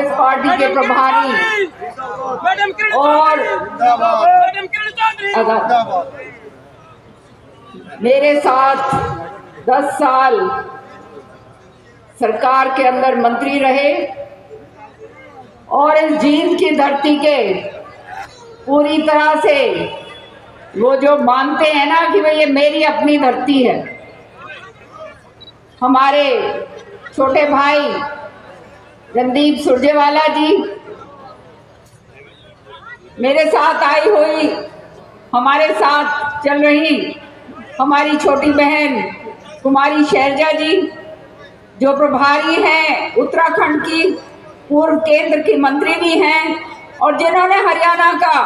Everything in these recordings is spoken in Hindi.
कांग्रेस पार्टी के प्रभारी और मेरे साथ 10 साल सरकार के अंदर मंत्री रहे और इस जींद की धरती के पूरी तरह से वो जो मानते हैं ना कि भाई ये मेरी अपनी धरती है। हमारे छोटे भाई रणदीप सुरजेवाला जी, मेरे साथ आई हुई, हमारे साथ चल रही हमारी छोटी बहन कुमारी शैलजा जी, जो प्रभारी हैं उत्तराखंड की, पूर्व केंद्र की मंत्री भी हैं और जिन्होंने हरियाणा का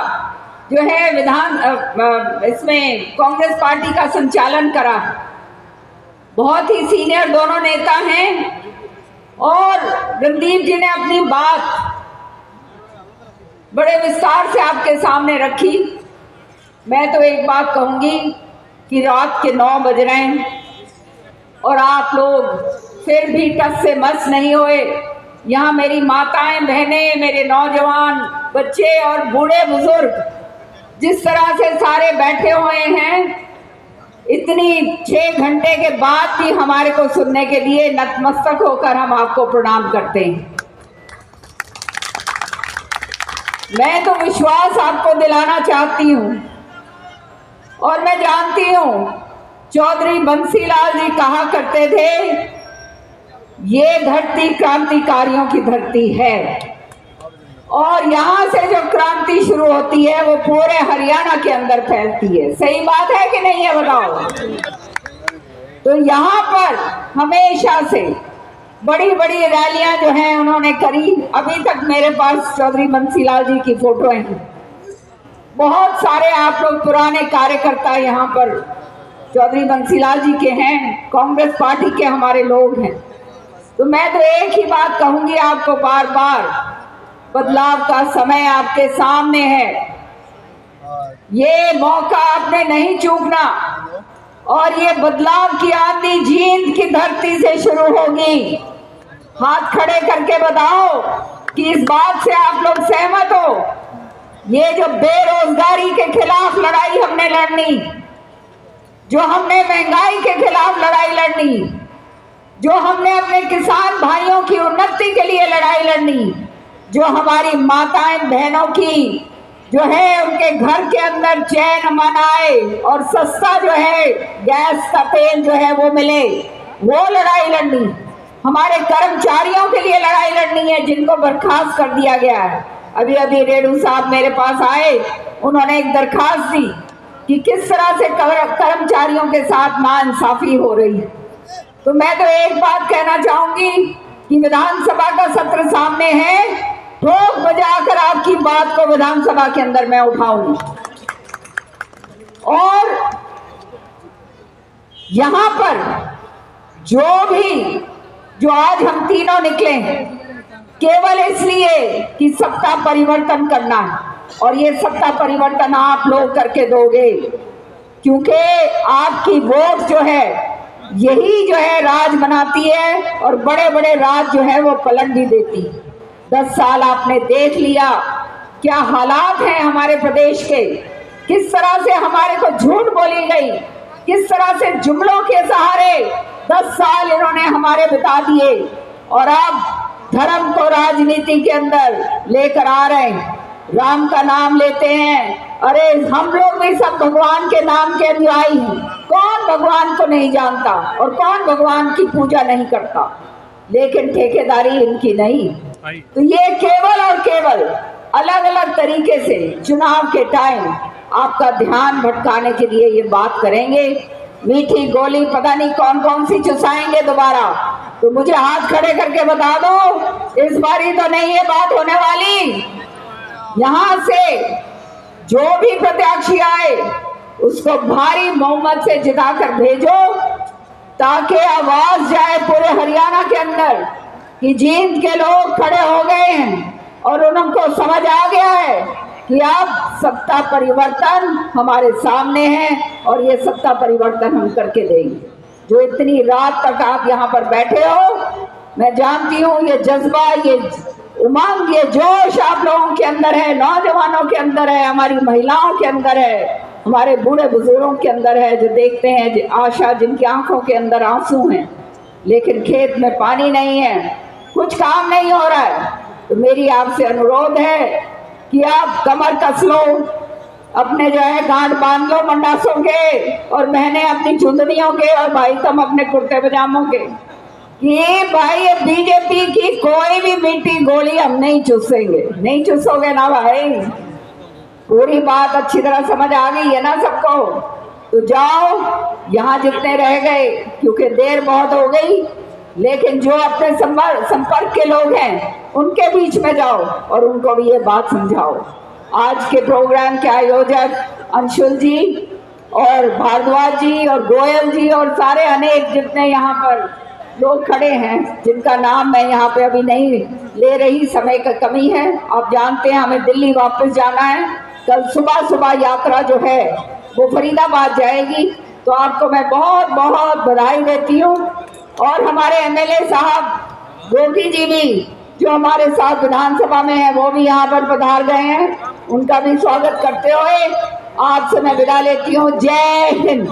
जो है इसमें कांग्रेस पार्टी का संचालन करा। बहुत ही सीनियर दोनों नेता हैं और रणदीप जी ने अपनी बात बड़े विस्तार से आपके सामने रखी। मैं तो एक बात कहूंगी कि रात के 9 बज रहे हैं और आप लोग फिर भी टस से मस नहीं हुए। यहाँ मेरी माताएं, बहनें, मेरे नौजवान बच्चे और बूढ़े बुजुर्ग जिस तरह से सारे बैठे हुए हैं, इतनी 6 घंटे के बाद भी हमारे को सुनने के लिए नतमस्तक होकर हम आपको प्रणाम करते हैं। मैं तो विश्वास आपको दिलाना चाहती हूँ और मैं जानती हूँ चौधरी बंसीलाल जी कहा करते थे, ये धरती क्रांतिकारियों की धरती है और यहाँ से जो क्रांति शुरू होती है वो पूरे हरियाणा के अंदर फैलती है। सही बात है कि नहीं है, बताओ। तो यहाँ पर हमेशा से बड़ी बड़ी रैलियां जो हैं उन्होंने करी। अभी तक मेरे पास चौधरी बंसीलाल जी की फोटो हैं। बहुत सारे आप लोग पुराने कार्यकर्ता यहाँ पर चौधरी बंसीलाल जी के हैं, कांग्रेस पार्टी के हमारे लोग हैं। तो मैं तो एक ही बात कहूंगी आपको बार बार, बदलाव का समय आपके सामने है। ये मौका आपने नहीं चूकना और ये बदलाव की आंधी जींद की धरती से शुरू होगी। हाथ खड़े करके बताओ कि इस बात से आप लोग सहमत हो। ये जो बेरोजगारी के खिलाफ लड़ाई हमने लड़नी, जो हमने महंगाई के खिलाफ लड़ाई लड़नी, जो हमने अपने किसान भाइयों की उन्नति के लिए लड़ाई लड़नी, जो हमारी माताएं बहनों की जो है उनके घर के अंदर चैन अमन आए और सस्ता जो है गैस का तेल जो है वो मिले, वो लड़ाई लड़नी। हमारे कर्मचारियों के लिए लड़ाई लड़नी है जिनको बर्खास्त कर दिया गया है। अभी अभी रेणु साहब मेरे पास आए, उन्होंने एक दरखास्त दी कि किस तरह से कर्मचारियों के साथ नाइंसाफी हो रही है। तो मैं तो एक बात कहना चाहूंगी कि विधानसभा का सत्र सामने है, ठोक बजाकर आपकी बात को विधानसभा के अंदर मैं उठाऊंगी। और यहां पर जो आज हम तीनों निकले हैं केवल इसलिए कि सत्ता परिवर्तन करना है और ये सत्ता परिवर्तन आप लोग करके दोगे, क्योंकि आपकी वोट जो है यही जो है राज बनाती है और बड़े बड़े राज जो है वो पलट भी देती है। 10 साल आपने देख लिया क्या हालात हैं हमारे प्रदेश के, किस तरह से हमारे को झूठ बोली गई, किस तरह से जुमलों के सहारे 10 साल इन्होंने हमारे बिता दिए और अब धर्म को राजनीति के अंदर लेकर आ रहे हैं। राम का नाम लेते हैं, अरे हम लोग भी सब भगवान के नाम के अनुयायी हैं। कौन भगवान को नहीं जानता और कौन भगवान की पूजा नहीं करता, लेकिन ठेकेदारी इनकी नहीं। तो ये केवल और केवल अलग अलग तरीके से चुनाव के टाइम आपका ध्यान भटकाने के लिए ये बात करेंगे। मीठी गोली पता नहीं कौन कौन सी चुसाएंगे दोबारा। तो मुझे हाथ खड़े करके बता दो, इस बारी तो नहीं ये बात होने वाली। यहाँ से जो भी प्रत्याशी आए उसको भारी बहुमत से जिताकर भेजो, ताकि आवाज जाए पूरे हरियाणा के अंदर कि जींद के लोग खड़े हो गए हैं और उनको समझ आ गया है कि अब सत्ता परिवर्तन हमारे सामने है और ये सत्ता परिवर्तन हम करके देंगे। जो इतनी रात तक आप यहाँ पर बैठे हो, मैं जानती हूँ ये जज्बा, ये उमंग, ये जोश आप लोगों के अंदर है, नौजवानों के अंदर है, हमारी महिलाओं के अंदर है, हमारे बूढ़े बुजुर्गों के अंदर है, जो देखते हैं आशा, जिनकी आंखों के अंदर आंसू हैं लेकिन खेत में पानी नहीं है, कुछ काम नहीं हो रहा है। तो मेरी आपसे अनुरोध है कि आप कमर कस लो, अपने जो है गांठ बांध लो मंडासों के, और बहनें अपनी चुंदड़ियों के, और भाई तुम अपने कुर्ते पजामों के, कि भाई ये बीजेपी की कोई भी मीठी गोली हम नहीं चूसेंगे। नहीं चूसोगे ना भाई? पूरी बात अच्छी तरह समझ आ गई है ना सबको? तो जाओ, यहाँ जितने रह गए, क्योंकि देर बहुत हो गई, लेकिन जो अपने संपर्क के लोग हैं उनके बीच में जाओ और उनको भी ये बात समझाओ। आज के प्रोग्राम के आयोजक अंशुल जी और भारद्वाज जी और गोयल जी और सारे अनेक जितने यहाँ पर लोग खड़े हैं, जिनका नाम मैं यहाँ पे अभी नहीं ले रही, समय का कमी है। आप जानते हैं हमें दिल्ली वापस जाना है, कल सुबह सुबह यात्रा जो है वो फरीदाबाद जाएगी। तो आपको मैं बहुत बहुत बधाई देती हूँ। और हमारे एमएलए साहब गोगी जी भी जो हमारे साथ विधानसभा में है, वो भी यहाँ पर पधार गए हैं, उनका भी स्वागत करते हुए आपसे मैं विदा लेती हूँ। जय हिंद।